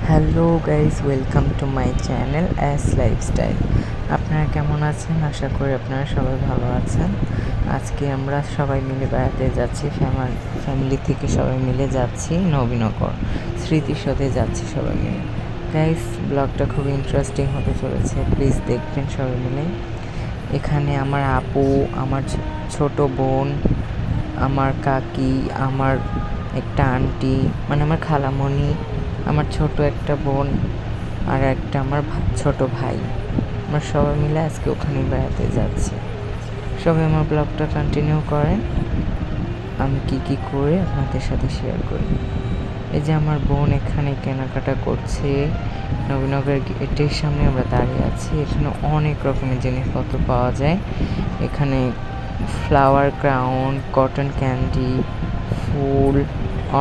Hello guys, welcome to my channel as lifestyle. আপনারা কেমন আছেন? আশা করি আপনারা সবাই ভালো আছেন। আজকে আমরা সবাই মিলে বেড়াতে যাচ্ছি, ফ্যামিলি থেকে সবাই মিলে যাচ্ছি নবীনগর স্মৃতিসৌধে যাচ্ছি সবাই মিলে। গাইস, ব্লগটা খুব ইন্টারেস্টিং হতে চলেছে, প্লিজ দেখবেন সবাই মিলে। এখানে আমার আপু, আমার ছোট বোন, আমার কাকি, আমার একটা আন্টি মানে আমার খালামণি, আমার ছোট একটা বোন আর একটা আমার ছোট ভাই, আমরা সবাই মিলে আজকে ওখানে বেড়াতে যাচ্ছি। সবাই আমার ব্লগটা কন্টিনিউ করেন, আমি কি করে আপনাদের সাথে শেয়ার করি। এই যে আমার বোন এখানে কেনাকাটা করছে, নবীনগর গেটের সামনে আমরা দাঁড়িয়ে আছি। এখানে অনেক রকমের জিনিসপত্র পাওয়া যায়। এখানে ফ্লাওয়ার ক্রাউন, কটন ক্যান্ডি, ফুল,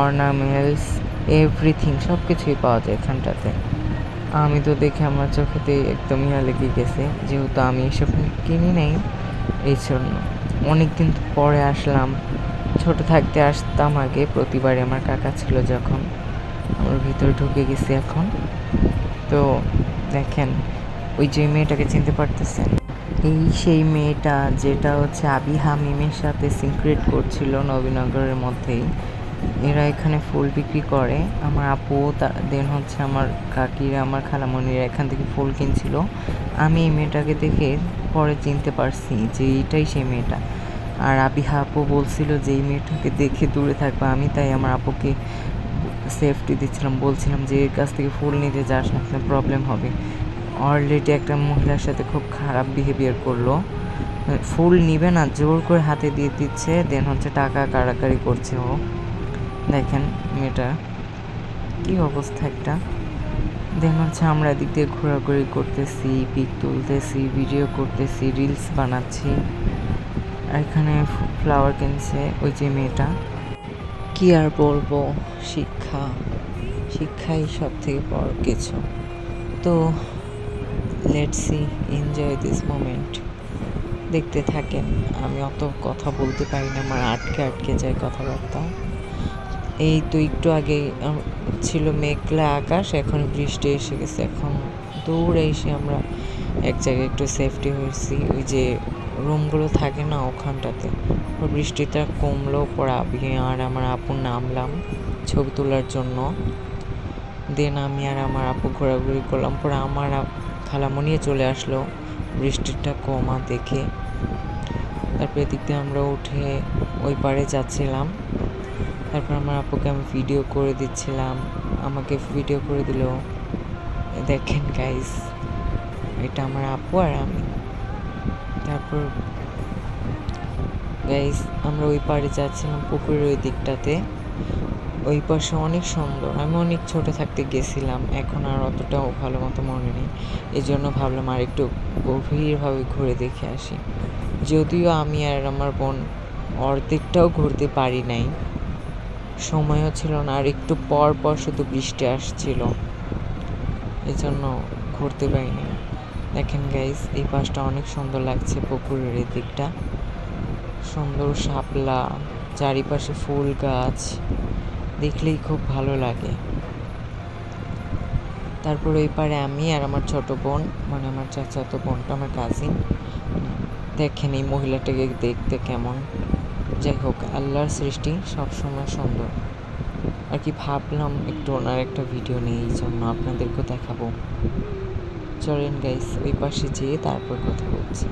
অর্নামেন্টস, এভরিথিং সব কিছুই পাওয়া যায় এখানটাতে। আমি তো দেখে আমার চোখেতে একদম লেগে গেছে, যেহেতু আমি এসব কিনি নাই, এই জন্য অনেক দিন পরে আসলাম। ছোট থাকতে আসতাম আগে প্রতিবারে, আমার কাকা ছিল যখন। আমার ভিতরে ঢুকে গেছি এখন। তো দেখেন, ওই যে মেয়েটাকে চিনতে পারতেছেন, এই সেই মেয়েটা যেটা হচ্ছে আবিহা মিমের সাথে সিক্রেট করছিল নবীনগরের মধ্যেই। এরা এখানে ফুল বিক্রি করে। আমার আপু দেন হচ্ছে আমার কাকিরা, আমার খালামণিরা এখান থেকে ফুল কিনছিল। আমি এই মেয়েটাকে দেখে পরে চিনতে পারছি যে এইটাই সেই মেয়েটা। আর আবিহা আপু বলছিল যে এই মেয়েটাকে দেখে দূরে থাকবে, আমি তাই আমার আপুকে সেফটি দিচ্ছিলাম, বলছিলাম যে এর কাছ থেকে ফুল নিতে যাস না, প্রবলেম হবে। অলরেডি একটা মহিলার সাথে খুব খারাপ বিহেভিয়ার করলো, ফুল নিবে না, জোর করে হাতে দিয়ে দিচ্ছে, দেন হচ্ছে টাকা কাড়াকাড়ি করছে ও। দেখেন মেয়েটা কি অবস্থা একটা। দেন হচ্ছে আমরা এদিক দিয়ে ঘোরাঘুরি করতেছি, পিক তুলতেছি, ভিডিও করতেছি, রিলস বানাচ্ছি। আর এখানে ফ্লাওয়ার কিনছে ওই যে মেয়েটা। কি আর বলবো, শিক্ষাই সব থেকে বড় কিছু। তো let's see, enjoy this moment. দেখতে থাকেন। আমি অত কথা বলতে পারি না, আমার আটকে যায় কথাবার্তা। এই তো একটু আগে ছিল মেঘলা আকাশ, এখন বৃষ্টি এসে গেছে। এখন দৌড়ে এসে আমরা এক জায়গায় একটু সেফটি হয়েছি, ওই যে রুমগুলো থাকে না ওখানটাতে। বৃষ্টিটা কমলো, পরে আমি আর আমার আপু নামলাম ছবি তোলার জন্য। দেন আমি আর আমার আপু ঘোরাঘুরি করলাম, পরে আমার খালামণিও চলে আসলো বৃষ্টিটা কমা দেখে। তারপরে এদিক দিয়ে আমরা উঠে ওই পারে যাচ্ছিলাম। তারপর আমার আপুকে আমি ভিডিও করে দিচ্ছিলাম, আমাকে ভিডিও করে দিল। দেখেন গাইস, এটা আমার আপু আর আমি। তারপর গাইস আমরা ওই পাড়ে যাচ্ছিলাম, পুকুরের ওই দিকটাতে। ওই পাশে অনেক সুন্দর, আমি অনেক ছোট থাকতে গেছিলাম, এখন আর অতটাও ভালো মতো মনে নেই। এই জন্য ভাবলাম আর একটু গভীরভাবে ঘুরে দেখে আসি। যদিও আমি আর আমার বোন অর্ধেকটাও ঘুরতে পারি নাই, সময়ও ছিল না, আর একটু পর শুধু বৃষ্টি আসছিল, এই জন্য ঘুরতে পারিনি। দেখেন গাইস, এই পাশটা অনেক সুন্দর লাগছে, পুকুরের এই দিকটা সুন্দর, শাপলা, চারিপাশে ফুল গাছ, দেখলেই খুব ভালো লাগে। তারপর এই পারে আমি আর আমার ছোট বোন, মানে আমার চাচাতো বোনটা, আমার কাজিন। দেখেন এই মহিলাটাকে দেখতে কেমন। যাই হোক, আল্লাহর সৃষ্টি সবসময় সুন্দর আর কি। ভাবলাম একটু ওনার একটা ভিডিও নিয়ে, এই জন্য আপনাদেরকেও দেখাবো। চলেন গাইস, ওই পাশে যেয়ে তারপর কথা বলছি।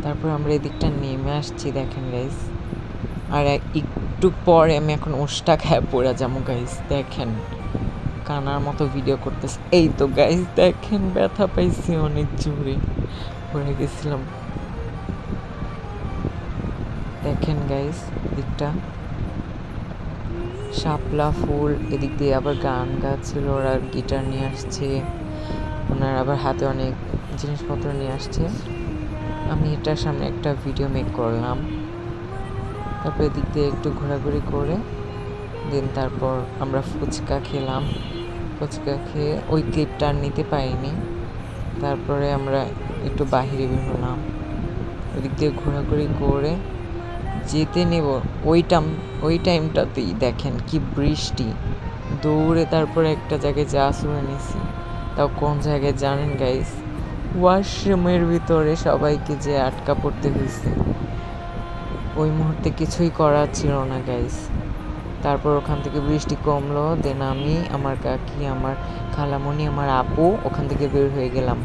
তারপর আমরা এদিকটা নেমে আসছি, দেখেন গাইস। আর একটু পরে আমি এখন ওষটা খায় পড়ে যাবো গাইস। দেখেন কানার মতো ভিডিও করতেছে। এই তো গাইস দেখেন, ব্যথা পাইছি অনেক জোরে, পড়ে গেছিলাম। দেখেন গাইস দিকটা, শাপলা ফুল, এদিক দিয়ে আবার গান গাচ্ছিল, ওরা গিটার নিয়ে আসছে, ওনার আবার হাতে অনেক জিনিসপত্র নিয়ে আসছে। আমি এটার সামনে একটা ভিডিও মেক করলাম। তারপর এদিক দিয়ে একটু ঘোরাঘুরি করে দেন তারপর আমরা ফুচকা খেলাম। ফুচকা খেয়ে ওই ক্লিপটা আর নিতে পারিনি। তারপরে আমরা একটু বাহিরে বের হলাম, ওদিক দিয়ে ঘোরাঘুরি করে যেতে নেব ওই টাইমটাতেই দেখেন কি বৃষ্টি, দৌড়ে তারপরে একটা জায়গায় শুনে নিছি। তাও কোন জায়গায় জানেন গাইস? ওয়াশরুমের ভিতরে সবাইকে যে আটকা পড়তে হয়েছে। ওই মুহূর্তে কিছুই করার ছিল না গাইস। তারপর ওখান থেকে বৃষ্টি কমলো, দেন আমি, আমার কাকি, আমার খালামণি, আমার আপু ওখান থেকে বের হয়ে গেলাম।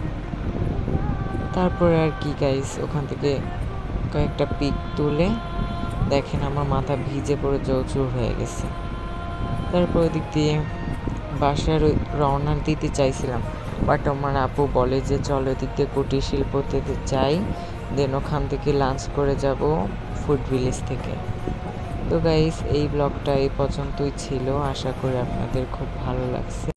তারপরে আর কি গাইস, ওখান থেকে কয়েকটা পিক তুলে দেখেন আমার মাথা ভিজে পড়ে জলচুর হয়ে গেছে। তারপর ওদিক দিয়ে বাসার রওনা দিতে চাইছিলাম, বাট আমার আপু বলে যে চলো এদিক দিয়ে কুটির শিল্পতে যাই, দেন ওখান থেকে লাঞ্চ করে যাব ফুড ভিলেজ থেকে। তো গাইস, এই ব্লগটা এই পর্যন্তই ছিল, আশা করি আপনাদের খুব ভালো লাগছে।